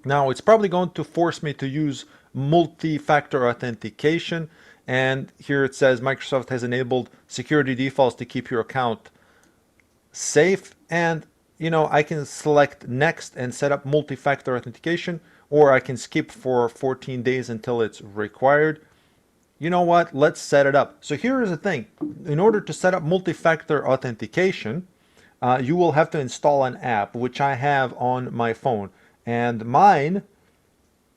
Now it's probably going to force me to use multi-factor authentication, and here it says Microsoft has enabled security defaults to keep your account safe. And I can select next and set up multi-factor authentication, or I can skip for 14 days until it's required. You know what? Let's set it up. So here is the thing. In order to set up multi-factor authentication, you will have to install an app, which I have on my phone. And mine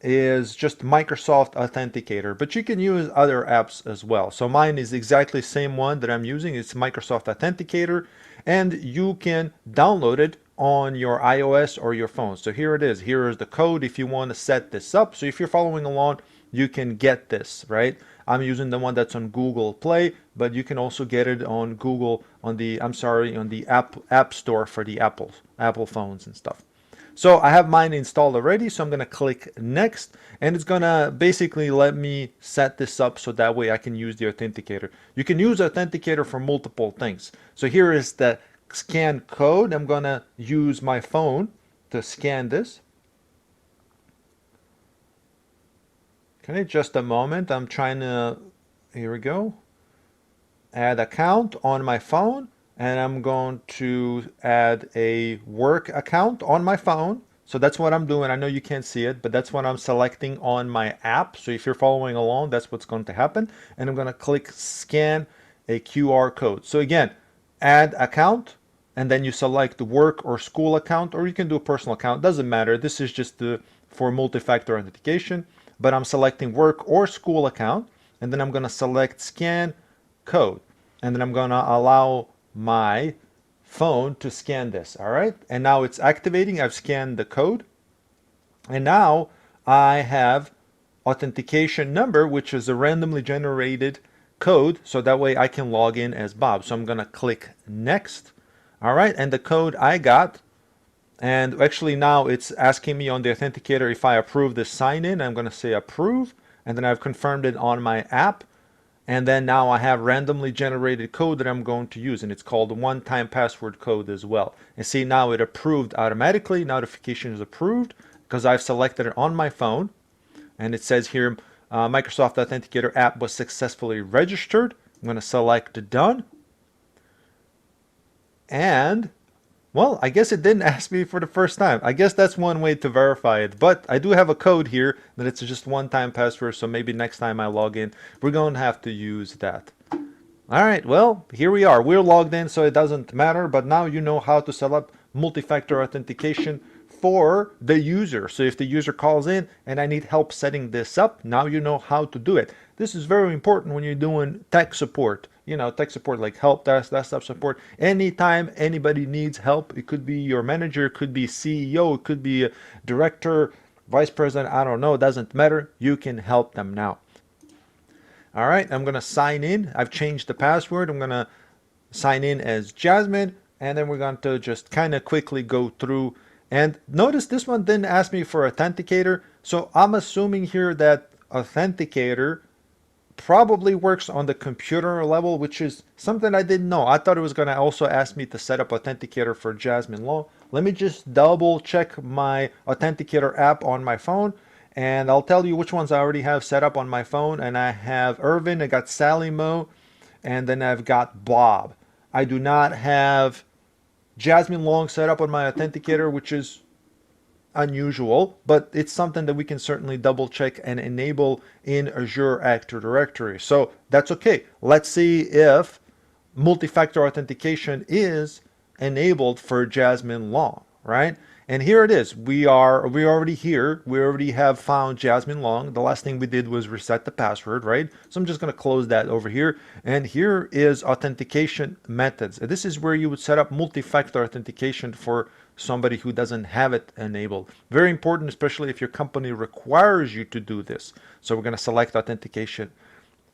is just Microsoft Authenticator, but you can use other apps as well. So mine is exactly the same one that I'm using. It's Microsoft Authenticator, and you can download it on your iOS or your phone. So here it is. Here is the code if you want to set this up. So if you're following along, you can get this, right? I'm using the one that's on Google Play, but you can also get it on Google, on the App Store for the Apple phones and stuff. So I have mine installed already, so I'm going to click next, and it's going to basically let me set this up so that way I can use the Authenticator. You can use Authenticator for multiple things. So here is the scan code. I'm going to use my phone to scan this. Okay, just a moment. I'm trying to, here we go, add account on my phone. And I'm going to add a work account on my phone. So that's what I'm doing. I know you can't see it, but that's what I'm selecting on my app. So if you're following along, that's what's going to happen. And I'm going to click scan a QR code. So again, add account, and then you select the work or school account, or you can do a personal account. Doesn't matter. This is just for multi-factor authentication, but I'm selecting work or school account, and then I'm going to select scan code, and then I'm going to allow my phone to scan this. All right, and now it's activating. I've scanned the code, and now I have authentication number, which is a randomly generated code, so that way I can log in as Bob. So I'm going to click next. All right, and the code I got, and actually now it's asking me on the Authenticator if I approve this sign in. I'm going to say approve, and then I've confirmed it on my app. And then now I have randomly generated code that I'm going to use, and it's called one-time password code as well. And see, now it approved automatically. Notification is approved because I've selected it on my phone. And it says here, Microsoft Authenticator app was successfully registered. I'm going to select done. And well, I guess it didn't ask me for the first time. I guess that's one way to verify it. But I do have a code here that it's just one-time password, so maybe next time I log in, we're going to have to use that. All right, well, here we are. We're logged in, so it doesn't matter. But now you know how to set up multi-factor authentication for the user. So if the user calls in and I need help setting this up, now you know how to do it. This is very important when you're doing tech support. Tech support like help desk, desktop support. Anytime anybody needs help, it could be your manager, it could be CEO, it could be a director, vice president, I don't know, it doesn't matter. You can help them now. All right, I'm going to sign in. I've changed the password. I'm going to sign in as Jasmine, and then we're going to just kind of quickly go through. And notice this one didn't ask me for Authenticator, so I'm assuming here that Authenticator probably works on the computer level, which is something I didn't know. I thought it was going to also ask me to set up Authenticator for Jasmine Law. Let me just double check my Authenticator app on my phone, and I'll tell you which ones I already have set up on my phone. And I have Irvin, I got Sally Mo, and then I've got Bob. I do not have Jasmine Long set up on my Authenticator, which is unusual, but it's something that we can certainly double check and enable in Azure Active Directory. So that's okay. Let's see if multi-factor authentication is enabled for Jasmine Long, right? And here it is. We're already here. We already have found Jasmine Long. The last thing we did was reset the password, right? So I'm just going to close that over here. And here is authentication methods. This is where you would set up multi-factor authentication for somebody who doesn't have it enabled. Very important, especially if your company requires you to do this. So we're going to select authentication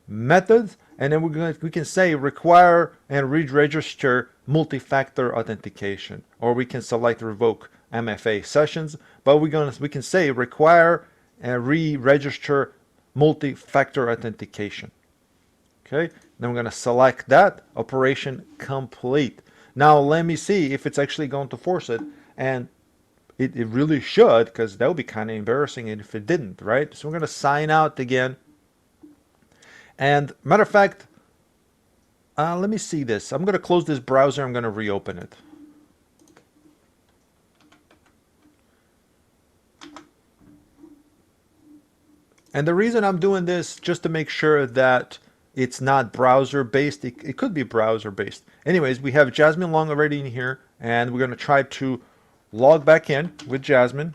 methods, and then we can say require and re-register multi-factor authentication, or we can select revoke MFA sessions, but we can say require and re-register multi-factor authentication. Okay, then we're going to select that. Operation complete. Now let me see if it's actually going to force it, and It really should, because that would be kind of embarrassing if it didn't, right? So we're going to sign out again. And matter of fact, let me see this. I'm going to close this browser. I'm going to reopen it. And the reason I'm doing this, just to make sure that it's not browser based. It could be browser based. Anyways, we have Jasmine Long already in here, and we're going to try to log back in with Jasmine.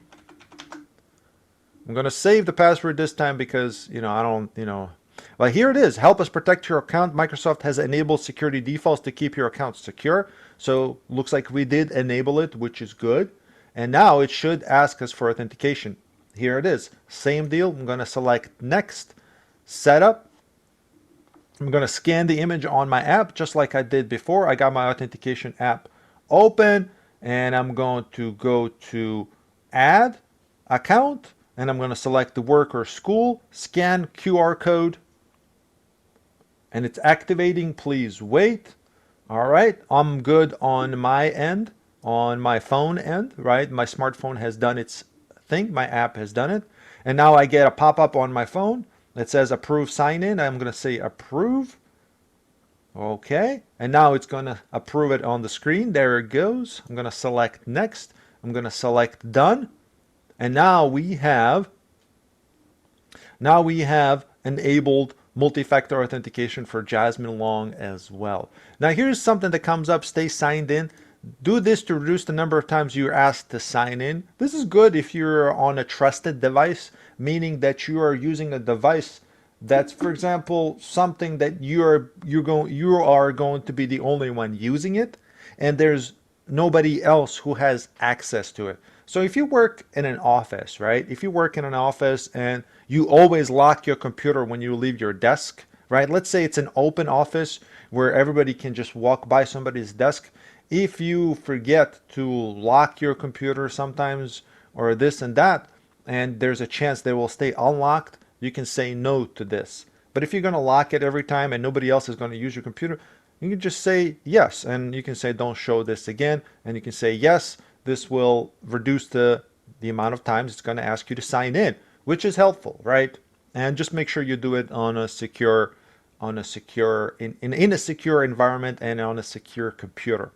I'm going to save the password this time because, I don't, Well, here it is. Help us protect your account. Microsoft has enabled security defaults to keep your account secure. So looks like we did enable it, which is good. And now it should ask us for authentication. Here it is. Same deal. I'm going to select next, setup. I'm going to scan the image on my app just like I did before. I got my authentication app open, and I'm going to go to add account, and I'm going to select the work or school, scan QR code, and it's activating. Please wait. All right, I'm good on my end, on my phone end, right? My smartphone has done its thing. My app has done it. And now I get a pop-up on my phone that says approve sign in. I'm going to say approve. Okay, and now it's going to approve it on the screen. There it goes. I'm going to select next. I'm going to select done. And now we have enabled multi-factor authentication for Jasmine Long as well. Now here's something that comes up: stay signed in. Do this to reduce the number of times you're asked to sign in. This is good if you're on a trusted device, meaning that you are using a device that's, for example, something that you are going to be the only one using it, and there's nobody else who has access to it. So if you work in an office, right? If you work in an office and you always lock your computer when you leave your desk, right? Let's say it's an open office where everybody can just walk by somebody's desk. If you forget to lock your computer sometimes, or this and that, and there's a chance they will stay unlocked, you can say no to this. But if you're going to lock it every time and nobody else is going to use your computer, you can just say yes, and you can say don't show this again, and you can say yes. This will reduce the amount of times it's going to ask you to sign in, which is helpful, right? And just make sure you do it on a secure in a secure environment and on a secure computer.